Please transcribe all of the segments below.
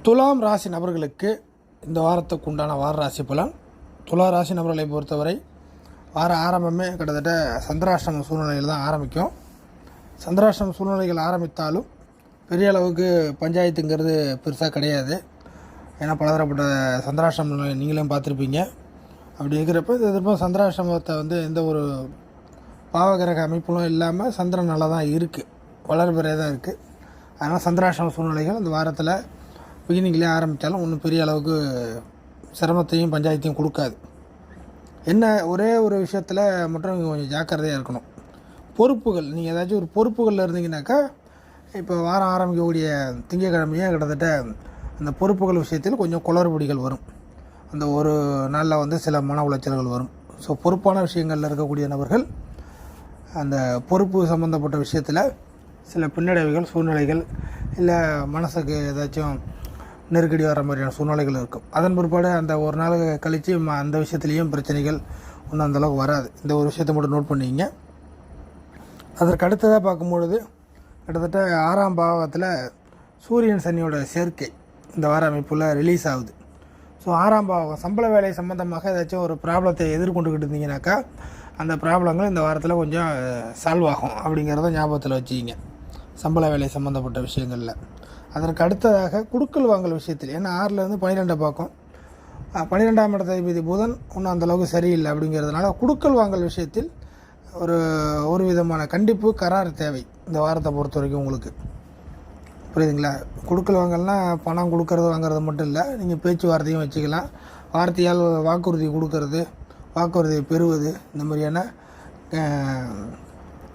துலாம் ராசி நபர்களுக்கு இந்த வாரத்துக்கு உண்டான வார ராசி பலன். துலா ராசி நபர்களை பொறுத்தவரை வார ஆரம்பமே கிட்டத்தட்ட சந்திராஷ்டம சூழ்நிலையில் தான் ஆரம்பிக்கும். சந்திராஷ்டம சூழ்நிலைகள் ஆரம்பித்தாலும் பெரிய அளவுக்கு பஞ்சாயத்துங்கிறது பெருசாக கிடையாது. ஏன்னா பலதரப்பட்ட சந்திராஷ்டம நீங்களும் பார்த்துருப்பீங்க. அப்படி இருக்கிறப்ப இது சந்திராஷ்டமத்தை எந்த ஒரு பாவகிரக அமைப்புகளும் இல்லாமல் சந்திரன் நல்லா தான் இருக்குது, வளர்பிறையாக தான் இருக்குது. அதனால் சந்திராஷ்டம சூழ்நிலைகள் இந்த வாரத்தில் பிகினிங்லேயே ஆரம்பித்தாலும் ஒன்றும் பெரிய அளவுக்கு சிரமத்தையும் பஞ்சாயத்தையும் கொடுக்காது. என்ன ஒரே ஒரு விஷயத்தில் மட்டும் நீங்கள் கொஞ்சம் ஜாக்கிரதையாக இருக்கணும். பொறுப்புகள், நீங்கள் ஏதாச்சும் ஒரு பொறுப்புகளில் இருந்தீங்கன்னாக்கா, இப்போ வாரம் ஆரம்பிக்கக்கூடிய திங்கக்கிழமையே கிட்டத்தட்ட அந்த பொறுப்புகள் விஷயத்தில் கொஞ்சம் குளறுபடிகள் வரும். அந்த ஒரு நாளில் சில மன உளைச்சல்கள் வரும். ஸோ பொறுப்பான விஷயங்களில் இருக்கக்கூடிய நபர்கள் அந்த பொறுப்பு சம்மந்தப்பட்ட விஷயத்தில் சில பின்னடைவுகள், சூழ்நிலைகள், இல்லை மனசுக்கு ஏதாச்சும் நெருக்கடி வர மாதிரியான சூழ்நிலைகள் இருக்கும். அதன் பிற்பாடு அந்த ஒரு நாள் கழித்து அந்த விஷயத்துலேயும் பிரச்சனைகள் ஒன்றும் அந்தளவுக்கு வராது. இந்த ஒரு விஷயத்தை மட்டும் நோட் பண்ணிங்க. அதற்கு அடுத்ததாக பார்க்கும்பொழுது கிட்டத்தட்ட 6ஆம் பாவத்தில் சூரியன் சனியோட சேர்க்கை இந்த வார அமைப்பில் ரிலீஸ் ஆகுது. ஸோ 6ஆம் பாவம் சம்பள வேலை சம்மந்தமாக ஏதாச்சும் ஒரு ப்ராப்ளத்தை எதிர்கொண்டுக்கிட்டு இருந்தீங்கன்னாக்கா அந்த ப்ராப்ளங்கள் இந்த வாரத்தில் கொஞ்சம் சால்வ் ஆகும் அப்படிங்கிறத ஞாபகத்தில் வச்சுக்கிங்க, சம்பள வேலை சம்மந்தப்பட்ட விஷயங்களில். அதற்கு அடுத்ததாக குடுக்கல் வாங்கல் விஷயத்தில், ஏன்னா 6லேருந்து 12 பார்க்கும். 12ஆம் இடத்த அதிபதி புதன் ஒன்றும் அந்தளவுக்கு சரியில்லை. அப்படிங்கிறதுனால குடுக்கல் வாங்கல் விஷயத்தில் ஒரு விதமான கண்டிப்பு, கரார் தேவை இந்த வாரத்தை பொறுத்த வரைக்கும் உங்களுக்கு. புரியுதுங்களா? குடுக்கல் வாங்கல்னால் பணம் கொடுக்கறது வாங்கிறது மட்டும் இல்லை, நீங்கள் பேச்சுவார்த்தையும் வச்சுக்கலாம். வார்த்தையால் வாக்குறுதி கொடுக்கறது, வாக்குறுதியை பெறுவது, இந்த மாதிரியான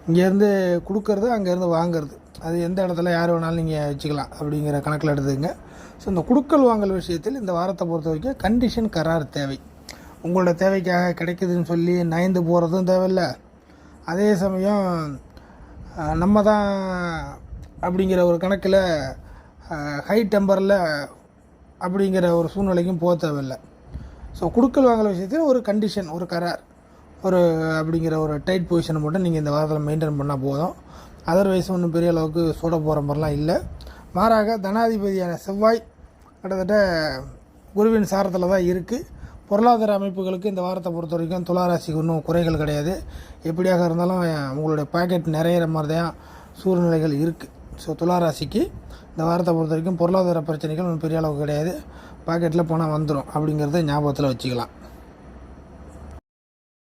இங்கேருந்து கொடுக்கறது, அங்கேருந்து வாங்கிறது, அது எந்த இடத்துல யார் வேணாலும் நீங்கள் வச்சுக்கலாம் அப்படிங்கிற கணக்கில் எடுத்துங்க. ஸோ இந்த குடுக்கல் வாங்கல் விஷயத்தில் இந்த வாரத்தை பொறுத்த வரைக்கும் கண்டிஷன், கரார் தேவை. உங்களோட தேவைக்காக கிடைக்குதுன்னு சொல்லி நயந்து போகிறதும் தேவையில்லை. அதே சமயம் நம்ம தான் அப்படிங்கிற ஒரு கணக்கில் ஹை டெம்பரில் அப்படிங்கிற ஒரு சூழ்நிலைக்கும் போக தேவையில்லை. ஸோ குடுக்கல் வாங்கல் விஷயத்தில் ஒரு கண்டிஷன், ஒரு கரார், ஒரு அப்படிங்கிற ஒரு டைட் பொசிஷனை மட்டும் நீங்கள் இந்த வாரத்தில் மெயின்டைன் பண்ணால் போதும். அதர்வைஸ் ஒன்றும் பெரிய அளவுக்கு சூட போகிற மாதிரிலாம் இல்லை. மாறாக தனாதிபதியான செவ்வாய் கிட்டத்தட்ட குருவின் சாரத்தில் தான் இருக்குது. பொருளாதார அமைப்புகளுக்கு இந்த வாரத்தை பொறுத்த வரைக்கும் துளாராசிக்கு ஒன்றும் குறைகள் கிடையாது. எப்படியாக இருந்தாலும் உங்களுடைய பாக்கெட் நிறையிற மாதிரி தான் சூழ்நிலைகள் இருக்குது. ஸோ துளாராசிக்கு இந்த வாரத்தை பொறுத்த வரைக்கும் பொருளாதார பிரச்சனைகள் ஒன்றும் பெரிய அளவுக்கு கிடையாது. பாக்கெட்டில் பணம் வந்துடும் அப்படிங்கிறத ஞாபகத்தில் வச்சுக்கலாம்.